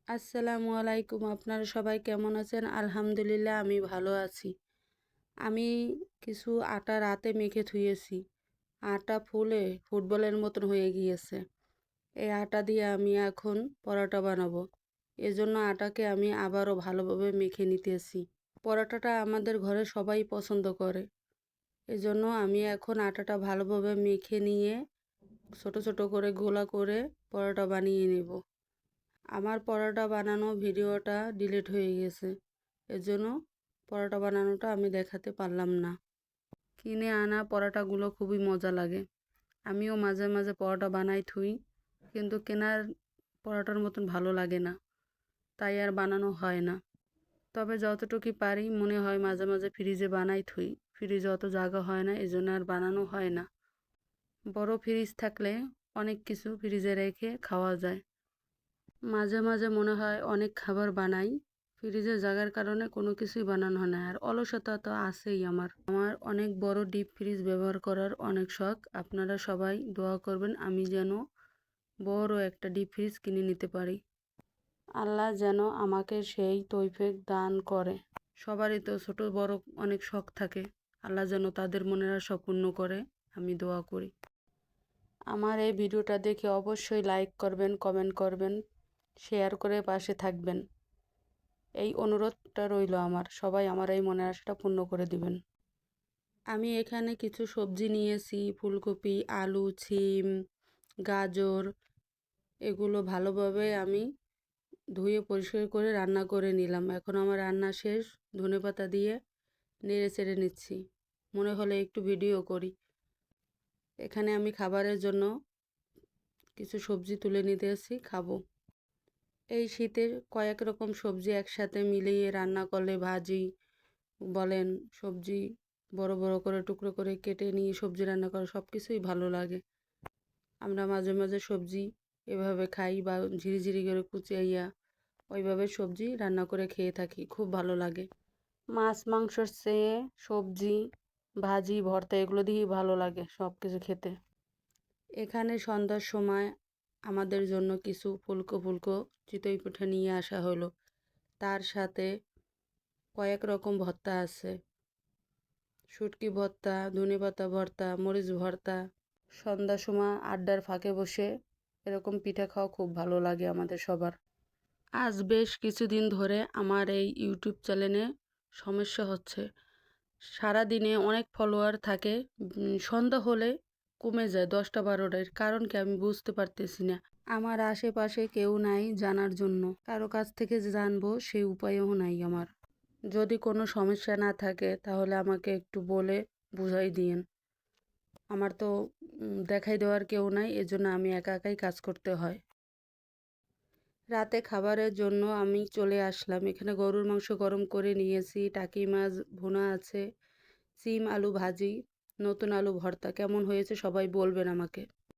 আসসালামু আলাইকুম। আপনারা সবাই কেমন আছেন? আলহামদুলিল্লাহ আমি ভালো আছি। আমি কিছু আটা রাতে মেখে থুয়েছি। আটা ফুলে ফুটবলের মতন হয়ে গিয়েছে। এই আটা দিয়ে আমি এখন পরোটা বানাবো। এজন্য আটাকে আমি আবারও ভালোভাবে মেখে নিতেছি। পরোটাটা আমাদের ঘরে সবাই পছন্দ করে। এজন্য আমি এখন আটাটা ভালোভাবে মেখে নিয়ে ছোট ছোট করে গোলা করে পরোটা বানিয়ে নেব। আমার পরোটা বানানো ভিডিওটা ডিলিট হয়ে গেছে, এজন্য পরোটা বানানোটা আমি দেখাতে পারলাম না। কিনে আনা পরোটাগুলো খুবই মজা লাগে। আমিও মাঝে মাঝে পরোটা বানাই থুই, কিন্তু কেনার পরোটার মতন ভালো লাগে না, তাই আর বানানো হয় না। তবে যতটুকু পারি মনে হয় মাঝে মাঝে ফ্রিজে বানাই থুই। ফ্রিজে অত জায়গা হয় না, এজন্য আর বানানো হয় না। বড় ফ্রিজ থাকলে অনেক কিছু ফ্রিজে রেখে খাওয়া যায়। মাঝে মাঝে মনে হয় অনেক খাবার বানাই, ফ্রিজে জাগার কারণে কোনো কিছুই বানানো হয় না। আর অলসতা তো আছেই। আমার অনেক বড় ডিপ ফ্রিজ ব্যবহার করার অনেক শখ। আপনারা সবাই দোয়া করবেন আমি যেন বড় একটা ডিপ ফ্রিজ কিনে নিতে পারি। আল্লাহ যেন আমাকে সেই তৌফিক দান করে। সবারই তো ছোট বড় অনেক শখ থাকে, আল্লাহ যেন তাদের মনের আশা পূর্ণ করে, আমি দোয়া করি। আমার এই ভিডিওটা দেখে অবশ্যই লাইক করবেন, কমেন্ট করবেন, শেয়ার করে পাশে থাকবেন। এই অনুরোধটা রইল আমার। সবাই আমার এই মনের আশাটা পূর্ণ করে দিবেন। আমি এখানে কিছু সবজি নিয়েছি, ফুলকপি, আলু, সিম, গাজর। এগুলো ভালোভাবে আমি ধুয়ে পরিষ্কার করে রান্না করে নিলাম। এখন আমার রান্না শেষ। ধনেপাতা দিয়ে নেড়ে চেড়ে নিচ্ছি। মনে হলে একটু ভিডিও করি। এখানে আমি খাবারের জন্য কিছু সবজি তুলে নিতে এসেছি, খাবো। এই শীতে কয়েক রকম সবজি একসাথে মিলিয়ে রান্না করলে, ভাজি বলেন, সবজি বড় বড় করে টুকরো করে কেটে নিয়ে সবজি রান্না করা, সব কিছুই ভালো লাগে। আমরা মাঝে মাঝে সবজি এভাবে খাই বা ঝিরিঝিরি করে কুচিয়া ওইভাবে সবজি রান্না করে খেয়ে থাকি, খুব ভালো লাগে। মাছ মাংসর চেয়ে সবজি, ভাজি, ভর্তা এগুলো দিয়েই ভালো লাগে সব কিছু খেতে। এখানে সন্ধ্যার সময় আমাদের জন্য কিছু ফুলকো ফুলকো চিতই পিঠা নিয়ে আসা হলো। তার সাথে কয়েক রকম ভর্তা আছে, শুটকি ভর্তা, ধনেপাতা ভর্তা, মরিচ ভর্তা। সন্ধ্যার সময় আড্ডার ফাঁকে বসে এরকম পিঠা খাওয়া খুব ভালো লাগে আমাদের সবার। আজ বেশ কিছুদিন ধরে আমার এই ইউটিউব চ্যানেলে সমস্যা হচ্ছে। সারাদিনে অনেক ফলোয়ার থাকে, সন্ধ্যা হলে কমে যায় 10টা-12টার। কারণ কি আমি বুঝতে পারতেছি না। আমার আশেপাশে কেউ নাই জানার জন্য, কারো কাছ থেকে যে জানবো সেই উপায়ও নাই আমার। যদি কোনো সমস্যা না থাকে তাহলে আমাকে একটু বলে বুঝাই দিয়েন। আমার তো দেখাই দেওয়ার কেউ নাই, এজন্য আমি একা একাই কাজ করতে হয়। রাতে খাবারের জন্য আমি চলে আসলাম। এখানে গরুর মাংস গরম করে নিয়েছি, টাকি মাছ ভুনা আছে, সিম আলু ভাজি, নতুন আলু ভর্তা। কেমন হয়েছে সবাই বলবেন আমাকে।